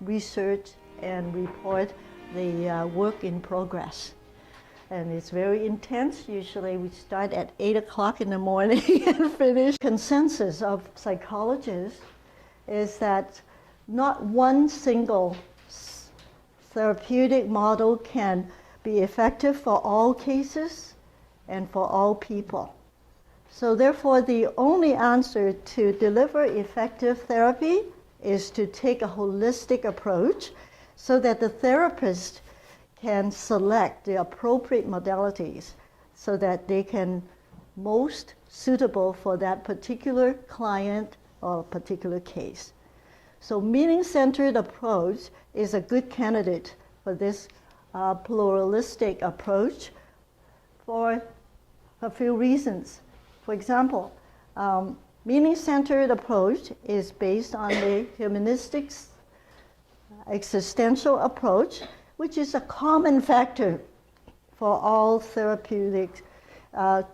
research and report the work in progress. And it's very intense. Usually we start at 8 o'clock in the morning and finish. Consensus of psychologists is that not one single therapeutic model can be effective for all cases and for all people. So therefore, the only answer to deliver effective therapy is to take a holistic approach so that the therapist can select the appropriate modalities so that they can most suitable for that particular client or particular case. So meaning-centered approach is a good candidate for this pluralistic approach for a few reasons. For example, meaning-centered approach is based on the humanistic existential approach, which is a common factor for all therapeutic,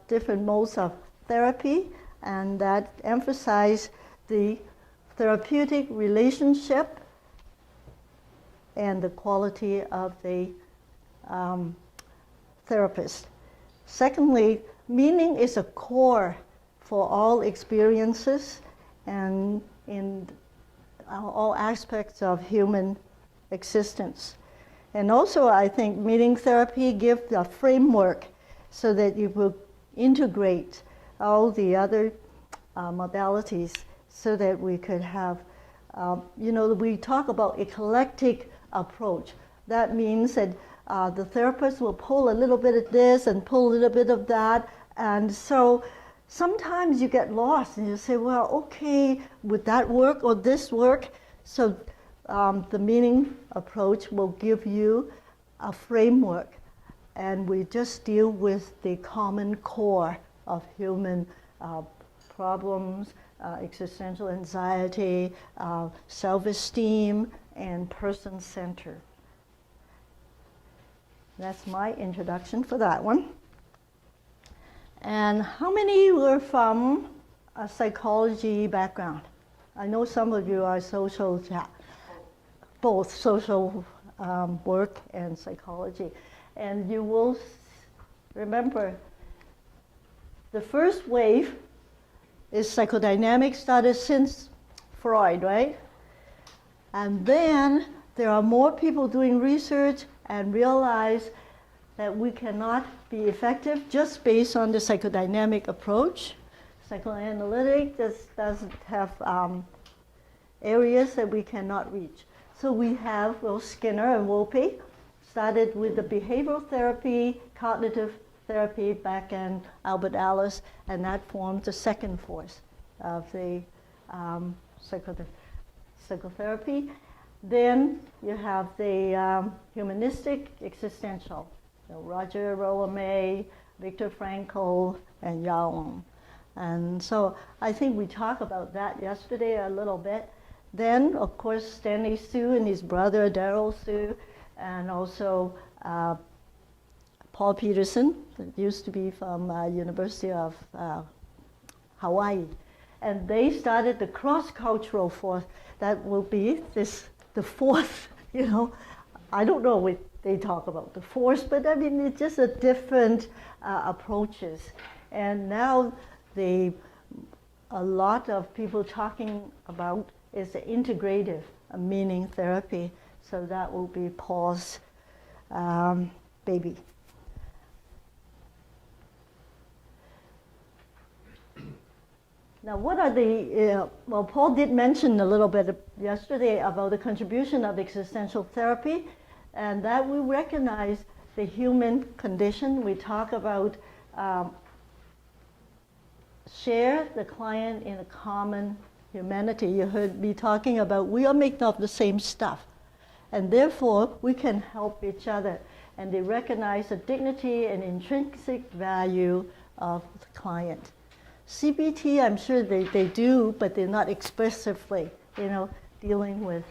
different modes of therapy, and that emphasize the therapeutic relationship and the quality of the therapist. Secondly, meaning is a core for all experiences and in all aspects of human existence. And also, I think meaning therapy gives a framework so that you will integrate all the other modalities so that we could have, we talk about eclectic approach. That means that the therapist will pull a little bit of this and pull a little bit of that. And so sometimes you get lost and you say, well, okay, would that work or this work? So the meaning approach will give you a framework, and we just deal with the common core of human problems, existential anxiety, self-esteem, and person-centered. That's my introduction for that one. And how many were from a psychology background? I know some of you are both social work and psychology. And you will remember the first wave is psychodynamics, started since Freud, right? And then there are more people doing research and realize that we cannot be effective just based on the psychodynamic approach. Psychoanalytic just doesn't have areas that we cannot reach. So we have Skinner and Wolpe started with the behavioral therapy, cognitive therapy back in Albert Ellis, and that formed the second force of the psychotherapy. Then you have the humanistic existential, Roger Rolomé, Viktor Frankl, and Wong. And so I think we talked about that yesterday a little bit. Then, of course, Stanley Su and his brother Daryl Su, and also Paul Peterson, that used to be from University of Hawaii. And they started the cross-cultural force. That will be the fourth, I don't know what they talk about, the force, but I mean, it's just a different approaches. And now a lot of people talking about is the integrative meaning therapy. So that will be Paul's baby. Now, what are the, Paul did mention a little bit yesterday about the contribution of existential therapy, and that we recognize the human condition. We talk about share the client in a common humanity. You heard me talking about we are made of the same stuff, and therefore we can help each other. And they recognize the dignity and intrinsic value of the client. CBT, I'm sure they do, but they're not expressively, dealing with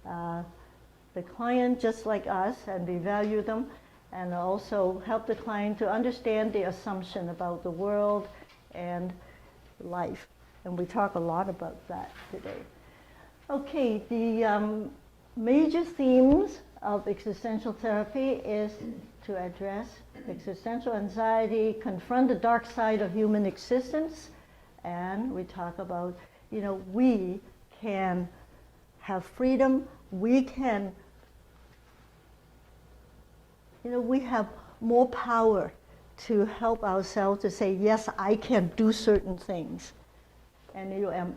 the client just like us, and they value them, and also help the client to understand the assumption about the world and life. And we talk a lot about that today. Okay, the major themes of existential therapy is to address existential anxiety, confront the dark side of human existence, and we talk about, we can have freedom, we can, we have more power to help ourselves to say, yes, I can do certain things. And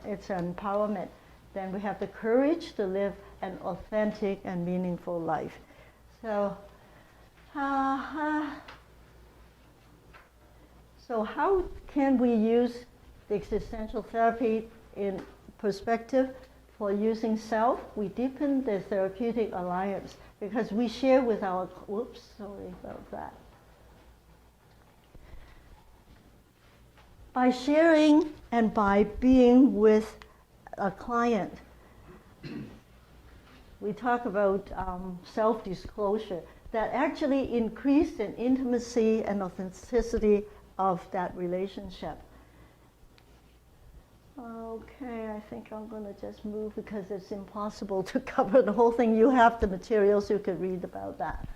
it's an empowerment. Then we have the courage to live an authentic and meaningful life. So, so how can we use the existential therapy in perspective for using self? We deepen the therapeutic alliance because we share with our, whoops, sorry about that. By sharing and by being with a client, we talk about self-disclosure that actually increase the intimacy and authenticity of that relationship. Okay, I think I'm going to just move because it's impossible to cover the whole thing. You have the materials, you can read about that.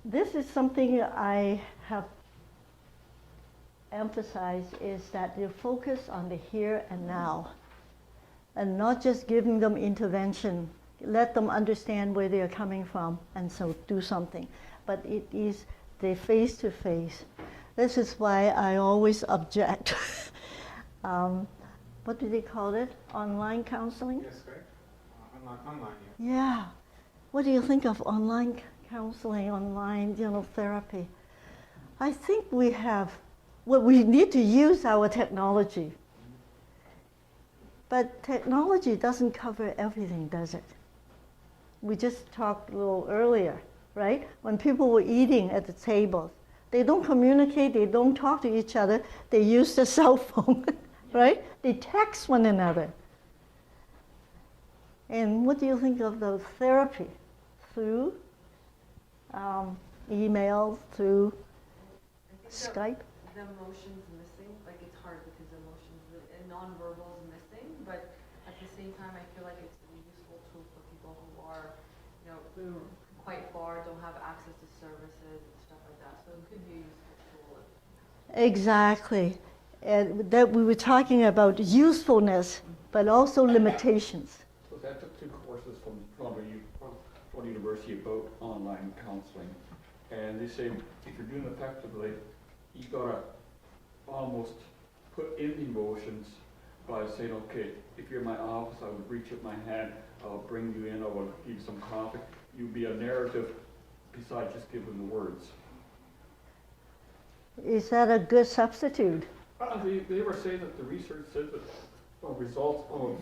This is something I have emphasized, is that you focus on the here and now and not just giving them intervention. Let them understand where they're coming from and so do something. But it is the face-to-face. This is why I always object. What do they call it? Online counseling? Yes, right. Online, yeah. What do you think of online counseling, online, therapy? I think we need to use our technology. But technology doesn't cover everything, does it? We just talked a little earlier, right? When people were eating at the table, they don't communicate, they don't talk to each other, they use the cell phone, right? They text one another. And what do you think of the therapy? Through email, through Skype? The emotions missing, like it's hard because emotions and nonverbal is missing, but at the same time I feel like it's a useful tool for people who are, quite far, don't have access to services and stuff like that. So it could be a useful tool. Exactly. And that we were talking about usefulness, but also limitations. So I took 2 courses from University about online counseling, and they say if you're doing it effectively, you gotta almost put in emotions by saying, okay, if you're in my office, I would reach up my hand, I'll bring you in, I will give you some coffee. You'd be a narrative besides just giving the words. Is that a good substitute? They were saying that the research said that the results of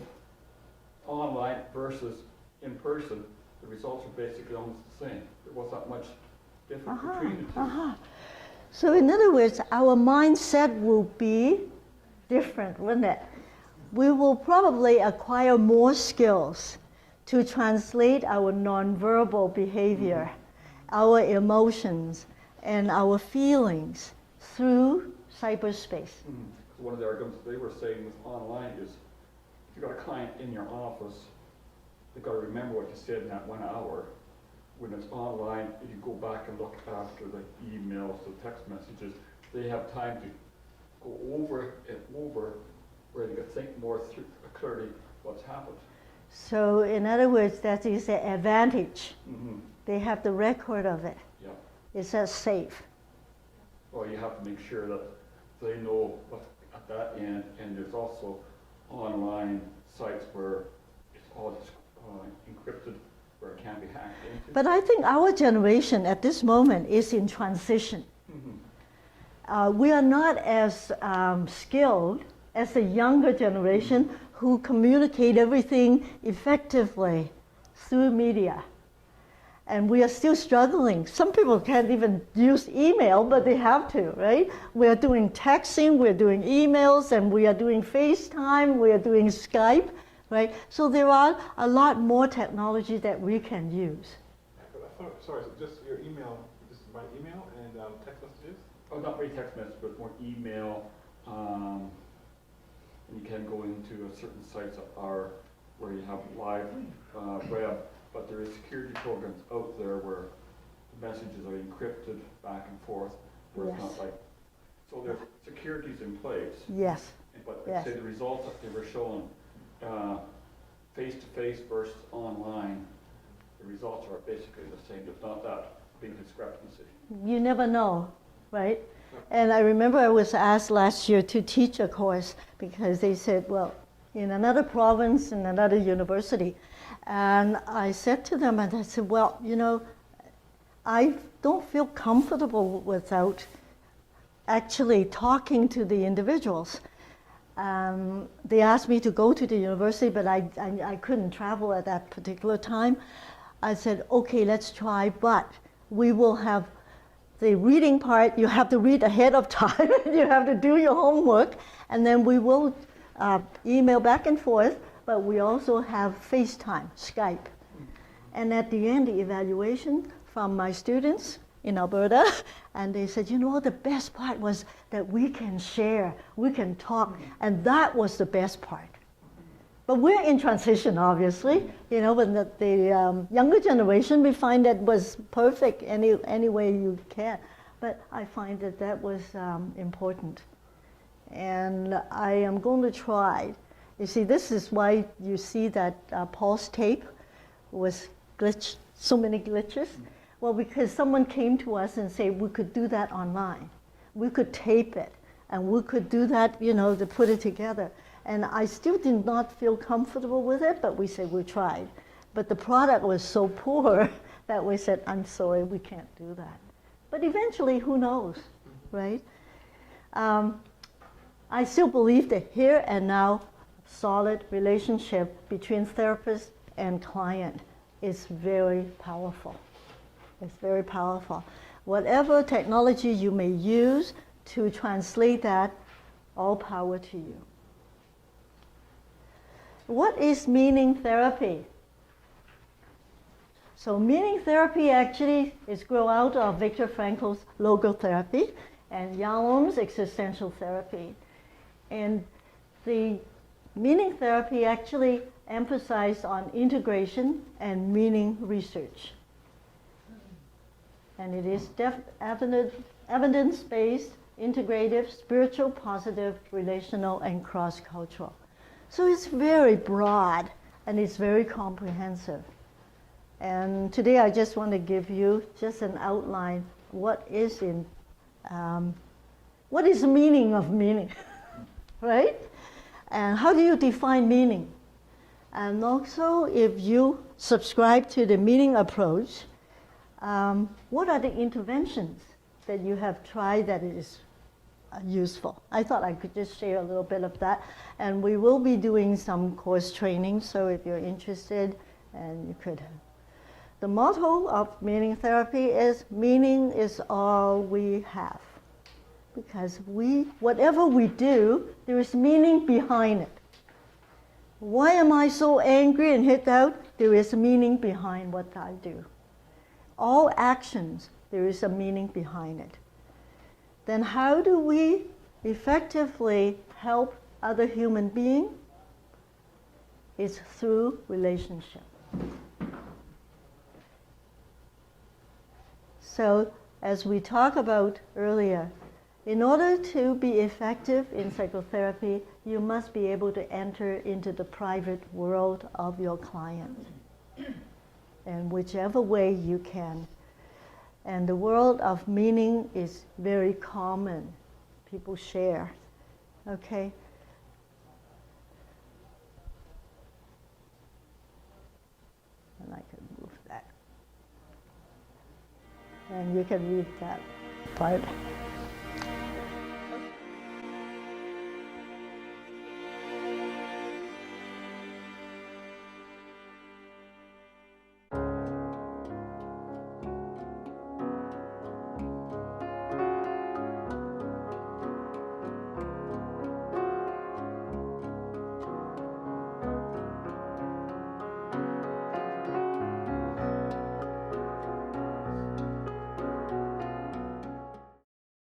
online versus in person, the results are basically almost the same. There wasn't much difference between the two. So in other words, our mindset will be different, wouldn't it? We will probably acquire more skills to translate our nonverbal behavior, our emotions, and our feelings through cyberspace. One of the arguments they were saying with online is, if you've got a client in your office, they've got to remember what you said in that 1 hour. When it's online, if you go back and look after the emails, the text messages, they have time to go over and over where they can think more clearly what's happened. So in other words, that is the advantage. They have the record of it. Yeah. Is that safe? Well, you have to make sure that they know what's at that end, and there's also online sites where it's all just encrypted, where it can't be hacked into. But I think our generation at this moment is in transition. We are not as skilled as the younger generation who communicate everything effectively through media. And we are still struggling. Some people can't even use email, but they have to, right? We're doing texting, we're doing emails, and we are doing FaceTime, we are doing Skype, right? So there are a lot more technology that we can use. Sorry, so just your email, just by email and text messages? Oh, not really text messages, but more email. And you can go into certain sites that are where you have live web, but there is security programs out there where the messages are encrypted back and forth, where it's Yes. not like, so there's securities in place. Yes. But Yes. say the results that they were showing, face-to-face versus online, the results are basically the same, if not that big discrepancy. You never know, right? And I remember I was asked last year to teach a course because they said, well, in another province, in another university. And I said to them, and I said, well, you know, I don't feel comfortable without actually talking to the individuals. They asked me to go to the university, but I couldn't travel at that particular time. I said, okay, let's try, but we will have the reading part. You have to read ahead of time. You have to do your homework, and then we will email back and forth, but we also have FaceTime, Skype. And at the end, the evaluation from my students in Alberta, and they said, you know, the best part was that we can share, we can talk, and that was the best part. But we're in transition, obviously, you know, but the younger generation, we find that was perfect any way you can. But I find that that was important. And I am going to try. You see, this is why you see that Paul's tape was glitched, so many glitches. Well, because someone came to us and said we could do that online. We could tape it, and we could do that, you know, to put it together. And I still did not feel comfortable with it, but we said we tried. But the product was so poor that we said, I'm sorry, we can't do that. But eventually, who knows, right? I still believe that here and now, solid relationship between therapist and client is very powerful. It's very powerful. Whatever technology you may use to translate that, all power to you. What is meaning therapy? So meaning therapy actually is grow out of Viktor Frankl's logotherapy and Jung's existential therapy. And the meaning therapy actually emphasized on integration and meaning research. And it is evidence-based, integrative, spiritual, positive, relational, and cross-cultural. So it's very broad and it's very comprehensive. And today I just want to give you just an outline what is the meaning of meaning, right? And how do you define meaning? And also, if you subscribe to the meaning approach, what are the interventions that you have tried that is useful? I thought I could just share a little bit of that. And we will be doing some course training, so if you're interested, and you could. The motto of meaning therapy is, meaning is all we have. Because whatever we do, there is meaning behind it. Why am I so angry and hit out? There is a meaning behind what I do. All actions, there is a meaning behind it. Then how do we effectively help other human beings? It's through relationship. So, as we talked about earlier, in order to be effective in psychotherapy, you must be able to enter into the private world of your client, and whichever way you can. And the world of meaning is very common. People share, okay? And I can move that. And you can read that part.